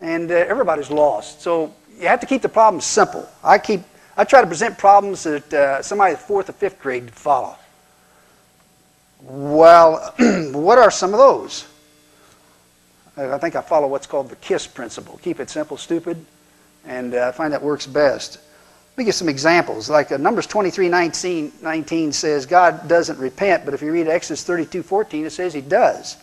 and everybody's lost. So you have to keep the problems simple. I try to present problems that somebody in 4th or 5th grade would follow. Well, what are some of those? I think I follow what's called the KISS principle. Keep it simple, stupid, and I find that works best. Let me give some examples. Like Numbers 23:19 says God doesn't repent, but if you read Exodus 32:14, it says He does.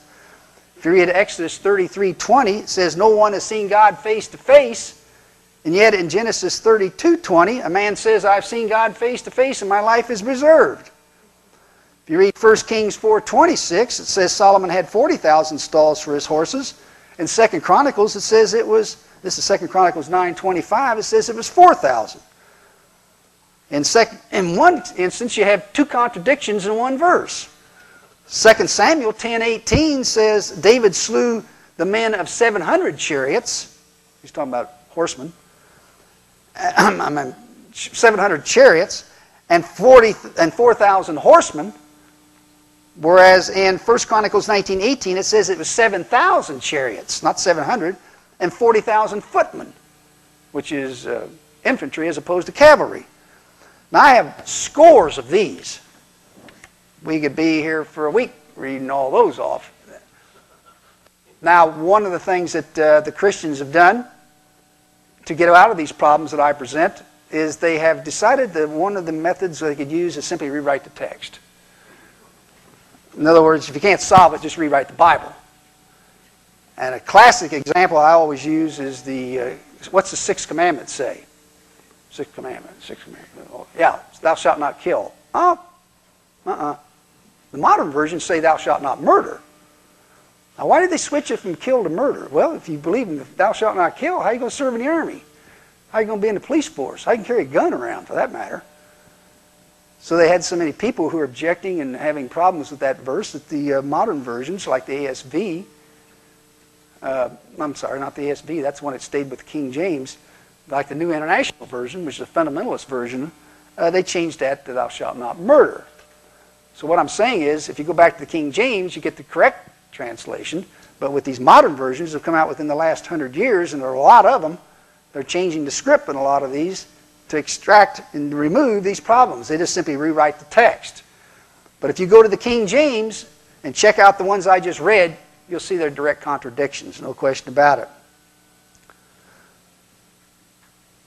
If you read Exodus 33:20, it says no one has seen God face to face, and yet in Genesis 32:20, a man says, I've seen God face to face and my life is preserved. If you read 1 Kings 4:26, it says Solomon had 40,000 stalls for his horses. In 2 Chronicles, it says it was, this is 2 Chronicles 9:25, it says it was 4,000. In one instance, you have two contradictions in one verse. 2 Samuel 10:18 says David slew the men of 700 chariots. He's talking about horsemen. 700 chariots and 4,000 horsemen. Whereas in 1 Chronicles 19:18 it says it was 7,000 chariots, not 700, and 40,000 footmen, which is infantry as opposed to cavalry. Now I have scores of these. We could be here for a week reading all those off. Now, one of the things that the Christians have done to get out of these problems that I present is they have decided that one of the methods they could use is simply rewrite the text. In other words, if you can't solve it, just rewrite the Bible. And a classic example I always use is what's the 6th commandment say? 6th commandment. Oh, yeah, thou shalt not kill. Oh, The modern versions say thou shalt not murder. Now, why did they switch it from kill to murder? Well, if you believe in thou shalt not kill, how are you going to serve in the army? How are you going to be in the police force? How you can carry a gun around, for that matter? So they had so many people who were objecting and having problems with that verse that the modern versions, like the ASV, I'm sorry, not the ASV, that's one that stayed with King James, like the New International Version, which is a fundamentalist version, they changed that to thou shalt not murder. So what I'm saying is, if you go back to the King James, you get the correct translation, but with these modern versions that have come out within the last 100 years, and there are a lot of them, they're changing the script in a lot of these to extract and remove these problems. They just simply rewrite the text. But if you go to the King James and check out the ones I just read, you'll see they're direct contradictions, no question about it.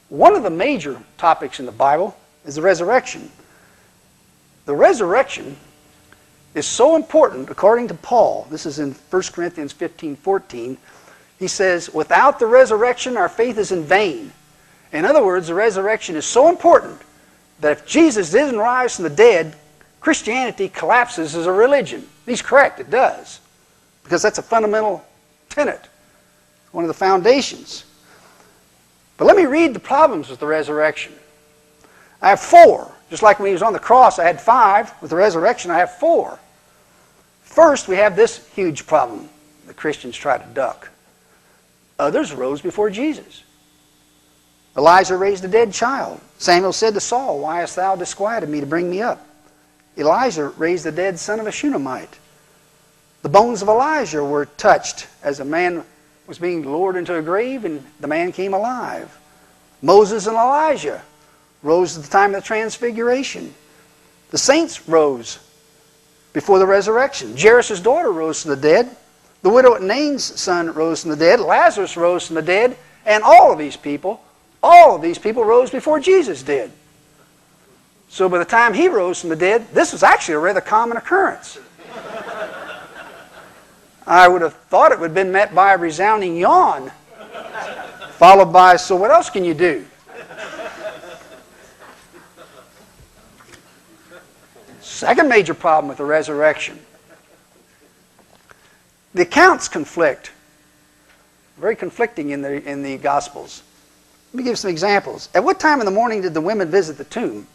One of the major topics in the Bible is the resurrection. The resurrection is so important, according to Paul. This is in 1 Corinthians 15:14. He says, without the resurrection, our faith is in vain. In other words, the resurrection is so important that if Jesus didn't rise from the dead, Christianity collapses as a religion. He's correct, it does. Because that's a fundamental tenet, one of the foundations. But let me read the problems with the resurrection. I have 4. Just like when he was on the cross, I had 5. With the resurrection, I have 4. First, we have this huge problem that Christians try to duck. Others rose before Jesus. Elijah raised a dead child. Samuel said to Saul, why hast thou disquieted me to bring me up? Elijah raised the dead son of a Shunammite. The bones of Elijah were touched as a man was being lowered into a grave and the man came alive. Moses and Elijah rose at the time of the Transfiguration. The saints rose before the resurrection. Jairus' daughter rose from the dead. The widow at Nain's son rose from the dead. Lazarus rose from the dead. And all of these people rose before Jesus did. So by the time he rose from the dead, this was actually a rather common occurrence. I would have thought it would have been met by a resounding yawn, followed by, so what else can you do? Second major problem with the resurrection. The accounts conflict. Very conflicting in the Gospels. Let me give some examples. At what time in the morning did the women visit the tomb?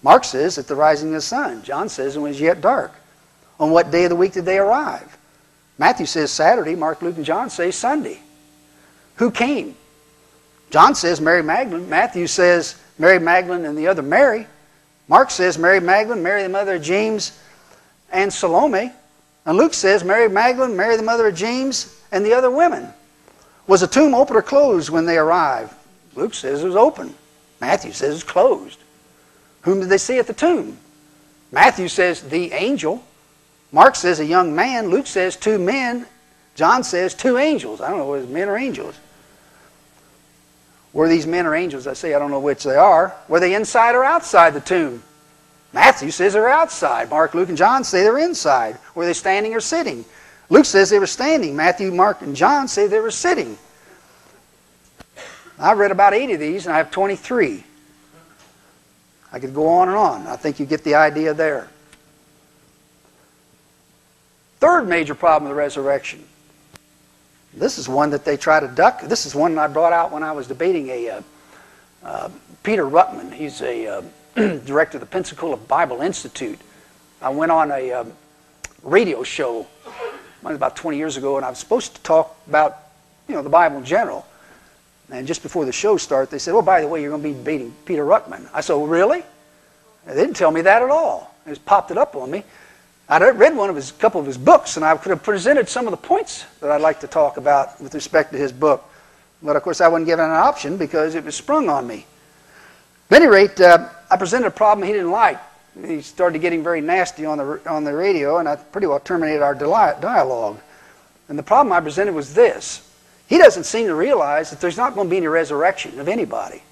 Mark says at the rising of the sun. John says it was yet dark. On what day of the week did they arrive? Matthew says Saturday. Mark, Luke, and John say Sunday. Who came? John says Mary Magdalene. Matthew says Mary Magdalene and the other Mary. Mark says Mary Magdalene, Mary the mother of James, and Salome. And Luke says Mary Magdalene, Mary the mother of James, and the other women. Was the tomb open or closed when they arrived? Luke says it was open. Matthew says it's closed. Whom did they see at the tomb? Matthew says the angel. Mark says a young man. Luke says 2 men. John says 2 angels. I don't know whether it's men or angels. Were these men or angels? I say I don't know which they are. Were they inside or outside the tomb? Matthew says they were outside. Mark, Luke, and John say they were inside. Were they standing or sitting? Luke says they were standing. Matthew, Mark, and John say they were sitting. I've read about 80 of these, and I have 23. I could go on and on. I think you get the idea there. Third major problem of the resurrection. This is one that they try to duck. This is one I brought out when I was debating Peter Ruckman. He's a director of the Pensacola Bible Institute. I went on a radio show about 20 years ago, and I was supposed to talk about the Bible in general. And just before the show started, they said, "Oh, by the way, you're going to be debating Peter Ruckman." I said, "Oh, really?" They didn't tell me that at all. They just popped it up on me. I'd read a couple of his books, and I could have presented some of the points that I'd like to talk about with respect to his book. But, of course, I wasn't given an option because it was sprung on me. At any rate, I presented a problem he didn't like. He started getting very nasty on the radio, and I pretty well terminated our dialogue. And the problem I presented was this. He doesn't seem to realize that there's not going to be any resurrection of anybody.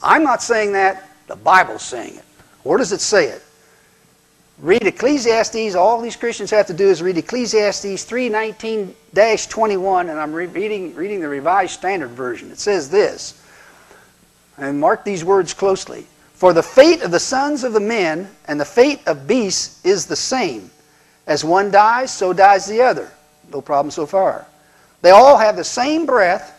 I'm not saying that. The Bible's saying it. Where does it say it? Read Ecclesiastes. All these Christians have to do is read Ecclesiastes 3:19-21, and I'm reading the Revised Standard Version. It says this, and mark these words closely. For the fate of the sons of the men and the fate of beasts is the same. As one dies, so dies the other. No problem so far. They all have the same breath,